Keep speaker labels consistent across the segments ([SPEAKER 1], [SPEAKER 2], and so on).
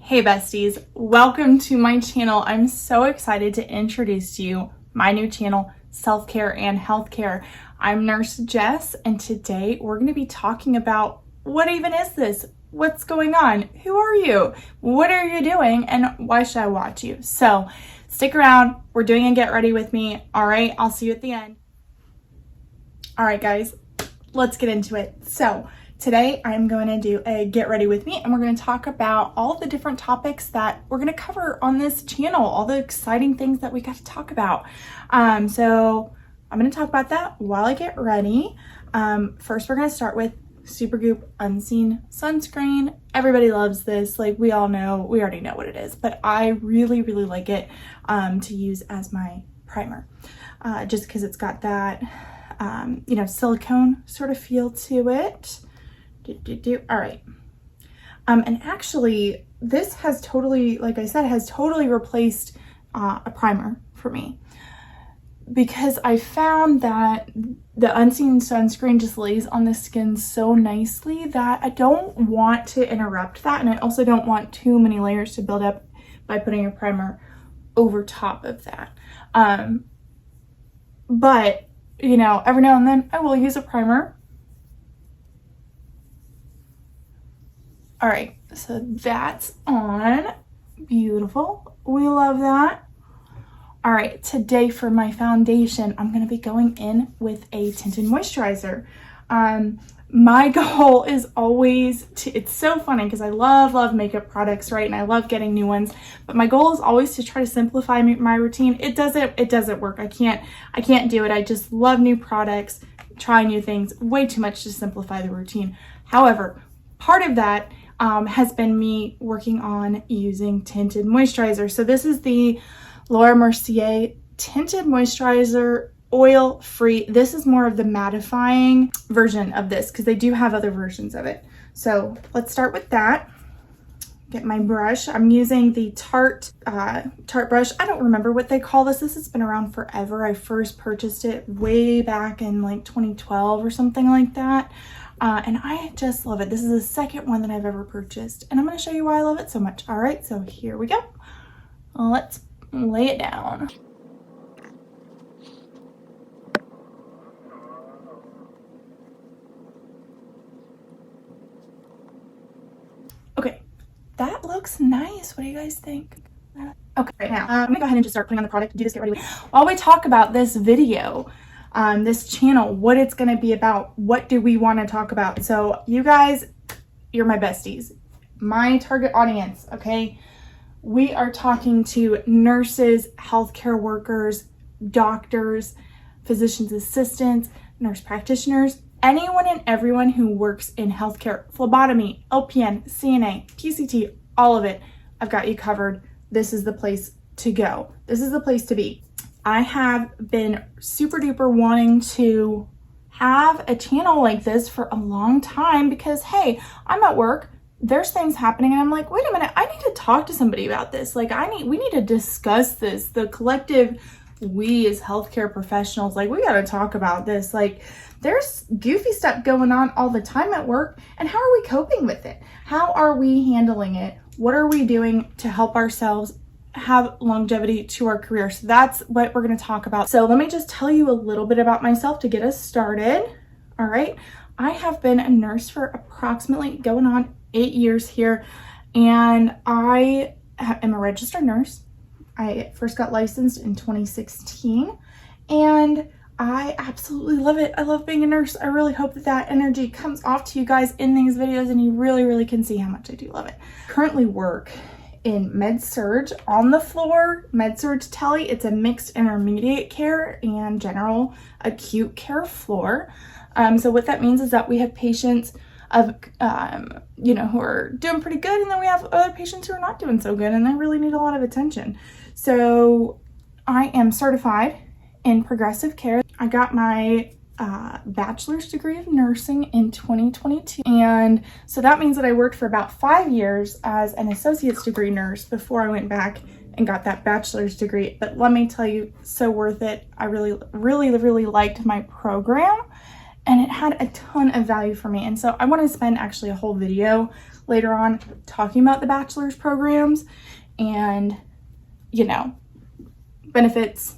[SPEAKER 1] Hey besties, welcome to my channel. I'm so excited to introduce to you my new channel, Self-Care and Healthcare. I'm Nurse Jess, and today we're going to be talking about what even is this? What's going on? Who are you? What are you doing? And why should I watch you? So stick around. We're doing a get ready with me. All right, I'll see you at the end. All right, guys, let's get into it. So today I'm going to do a get ready with me, and we're going to talk about all the different topics that we're going to cover on this channel, all the exciting things that we got to talk about. So I'm going to talk about that while I get ready. First, we're going to start with Supergoop Unseen Sunscreen. Everybody loves this. Like, we all know, we already know what it is, but I really like it to use as my primer, just because it's got that, silicone sort of feel to it. All right. And actually, this has totally, like I said, has totally replaced a primer for me, because I found that the Unseen Sunscreen just lays on the skin so nicely that I don't want to interrupt that, and I also don't want too many layers to build up by putting a primer over top of that. But, you know, every now and then I will use a primer. All right, so that's on. Beautiful. We love that. All right, today for my foundation, I'm going to be going in with a tinted moisturizer. My goal is always to, it's so funny because I love makeup products, right? And I love getting new ones, but my goal is always to try to simplify my routine. It doesn't work. I can't do it. I just love new products, try new things, way too much to simplify the routine. However, part of that has been me working on using tinted moisturizer. So this is the Mercier Tinted Moisturizer, oil-free. This is more of the mattifying version of this, because they do have other versions of it. So let's start with that. Get my brush. I'm using the Tarte brush. I don't remember what they call this. This has been around forever. I first purchased it way back in like 2012 or something like that. And I just love it. This is the second one that I've ever purchased, and I'm going to show you why I love it so much. All right, so here we go. Let's lay it down. Okay, that looks nice. What do you guys think? Okay, right now, I'm gonna go ahead and just start putting on the product and do this get ready with. While we talk about this video, this channel, what it's gonna be about, what do we want to talk about? So you guys, you're my besties, my target audience, okay? We are talking to nurses, healthcare workers, doctors, physician's assistants, nurse practitioners, anyone and everyone who works in healthcare, phlebotomy, LPN, CNA, PCT, all of it. I've got you covered. This is the place to go. This is the place to be. I have been super duper wanting to have a channel like this for a long time, because hey, I'm at work, there's things happening, and I'm like, wait a minute, I need to talk to somebody about this. Like, we need to discuss this. The collective, we as healthcare professionals, like, we got to talk about this. Like, there's goofy stuff going on all the time at work, and how are we coping with it? How are we handling it? What are we doing to help ourselves have longevity to our career? So that's what we're going to talk about. So let me just tell you a little bit about myself to get us started. All right. I have been a nurse for approximately going on 8 years here, and I am a registered nurse. I first got licensed in 2016, and I absolutely love it. I love being a nurse. I really hope that that energy comes off to you guys in these videos, and you really can see how much I do love it. Currently work in med-surg on the floor, med-surg tele. It's a mixed intermediate care and general acute care floor. So what that means is that we have patients of, who are doing pretty good, and then we have other patients who are not doing so good, and they really need a lot of attention. So I am certified in progressive care. I got my bachelor's degree of nursing in 2022, and so that means that I worked for about 5 years as an associate's degree nurse before I went back and got that bachelor's degree. But let me tell you, so worth it. I really liked my program, and it had a ton of value for me. And so I want to spend actually a whole video later on talking about the bachelor's programs and, you know, benefits,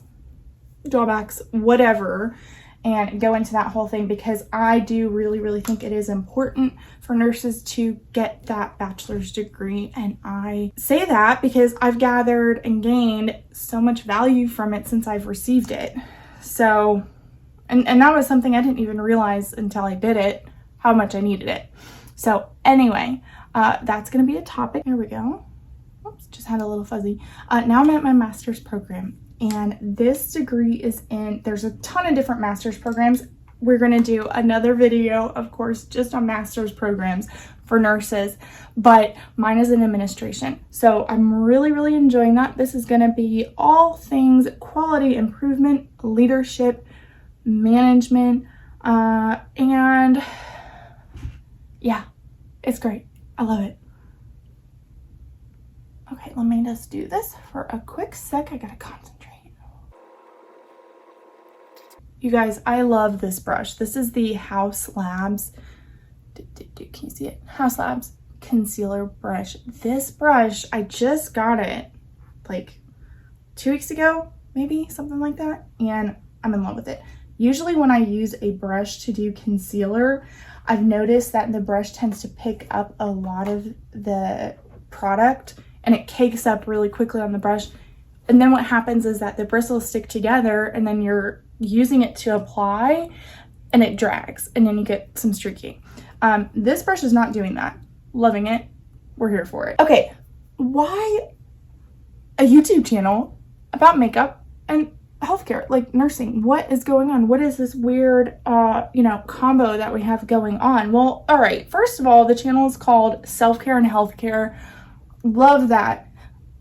[SPEAKER 1] drawbacks, whatever, and go into that whole thing, because I do really think it is important for nurses to get that bachelor's degree. And I say that because I've gathered and gained so much value from it since I've received it. So, and that was something I didn't even realize until I did it, how much I needed it. So anyway, that's going to be a topic. Here we go. Oops, just had a little fuzzy. Now I'm at my master's program. And this degree is in, there's a ton of different master's programs. We're going to do another video, of course, just on master's programs for nurses, but mine is in administration. So I'm really enjoying that. This is going to be all things quality improvement, leadership, management, and yeah, it's great. I love it. Okay, let me just do this for a quick sec. I gotta concentrate. You guys, I love this brush. This is the House Labs, can you see it? House Labs concealer brush. This brush, I just got it like 2 weeks ago, maybe, something like that, and I'm in love with it. Usually when I use a brush to do concealer, I've noticed that the brush tends to pick up a lot of the product and it cakes up really quickly on the brush. And then what happens is that the bristles stick together and then you're using it to apply and it drags and then you get some streaking. This brush is not doing that. Loving it. We're here for it. Okay, why a YouTube channel about makeup and healthcare, like nursing? What is going on? What is this weird, you know, combo that we have going on? Well, all right, first of all, the channel is called Self-Care and Healthcare. Love that.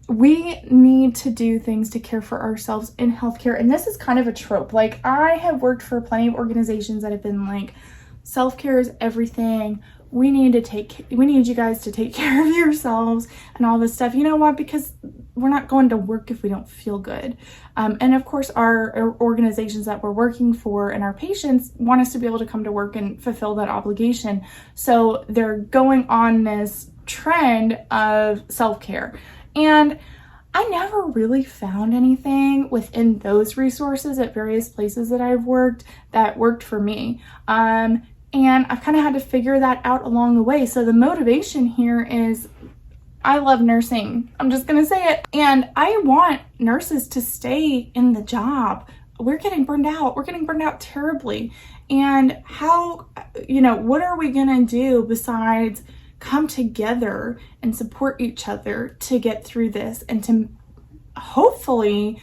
[SPEAKER 1] We need to do things to care for ourselves in healthcare. And this is kind of a trope. Like, I have worked for plenty of organizations that have been like, self-care is everything. We need you guys to take care of yourselves and all this stuff. You know what? Because we're not going to work if we don't feel good. And of course, our organizations that we're working for and our patients want us to be able to come to work and fulfill that obligation. So they're going on this trend of self-care. And I never really found anything within those resources at various places that I've worked that worked for me. And I've kind of had to figure that out along the way. So the motivation here is, I love nursing. I'm just going to say it. And I want nurses to stay in the job. We're getting burned out. We're getting burned out terribly. And how, you know, what are we going to do besides come together and support each other to get through this and to hopefully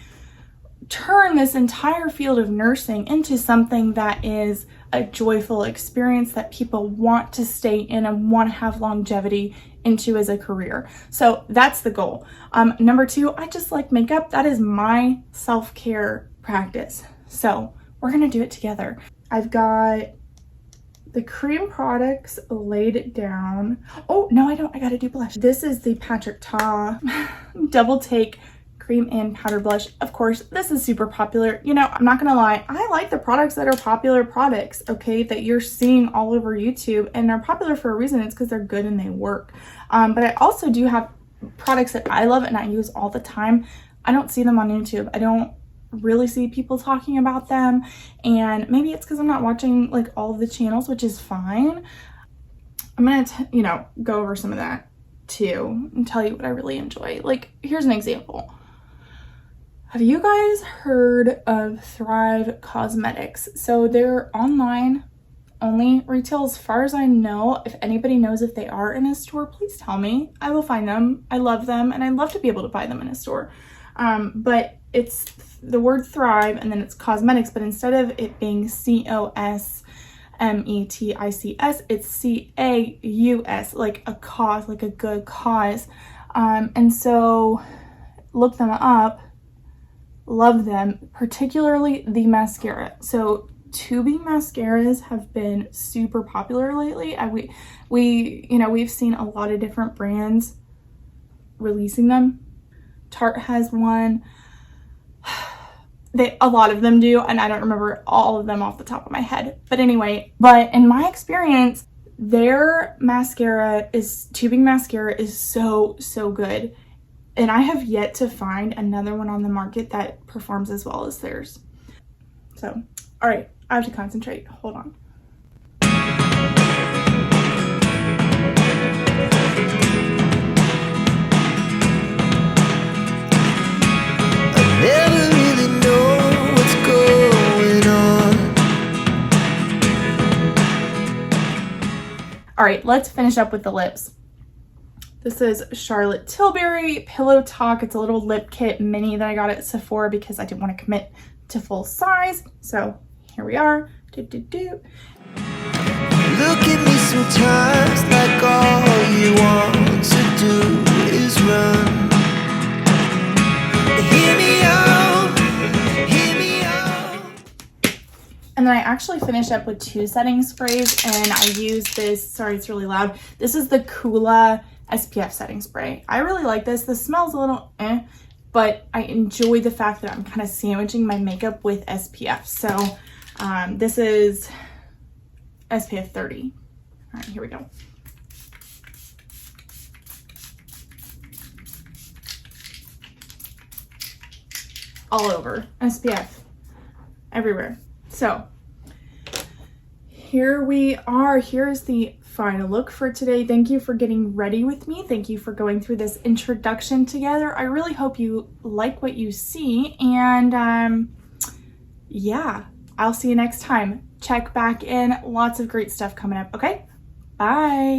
[SPEAKER 1] turn this entire field of nursing into something that is a joyful experience that people want to stay in and want to have longevity into as a career. So that's the goal. Number 2, I just like makeup. That is my self-care practice. So we're going to do it together. I've got the Creme products laid down. Oh, no, I don't. I gotta do blush. This is the Patrick Ta Double Take Cream and Powder Blush. Of course, this is super popular. You know, I'm not gonna lie. I like the products that are popular products, okay, that you're seeing all over YouTube. And they're popular for a reason. It's because they're good and they work. But I also do have products that I love and I use all the time. I don't see them on YouTube. I don't really see people talking about them, and maybe it's because I'm not watching like all of the channels, which is fine. I'm gonna you know, go over some of that too and tell you what I really enjoy. Like, here's an example. Have you guys heard of Thrive Cosmetics? So they're online only, retail as far as I know. If anybody knows if they are in a store, please tell me. I will find them. I love them and I'd love to be able to buy them in a store. But it's the word Thrive and then it's cosmetics, but instead of it being COSMETICS, it's CAUS, like a cause, like a good cause. And so look them up, love them, particularly the mascara. So tubing mascaras have been super popular lately. We've seen a lot of different brands releasing them. Tarte has one. A lot of them do, and I don't remember all of them off the top of my head. But anyway, but in my experience, their mascara tubing mascara is so good. And I have yet to find another one on the market that performs as well as theirs. So, all right, I have to concentrate. Hold on. All right, let's finish up with the lips. This is Charlotte Tilbury Pillow Talk. It's a little lip kit mini that I got at Sephora because I didn't want to commit to full size. So here we are. Look
[SPEAKER 2] at me sometimes like all you want to do is run. Hear me out, hear me out.
[SPEAKER 1] And then I actually finished up with 2 setting sprays, and I used this, sorry it's really loud, this is the COOLA SPF setting spray. I really like this. This smells a little but I enjoy the fact that I'm kind of sandwiching my makeup with SPF. So this is SPF 30. All right, here we go. All over, SPF everywhere. So here we are. Here's the final look for today. Thank you for getting ready with me. Thank you for going through this introduction together. I really hope you like what you see, and yeah, I'll see you next time. Check back in. Lots of great stuff coming up. Okay, bye.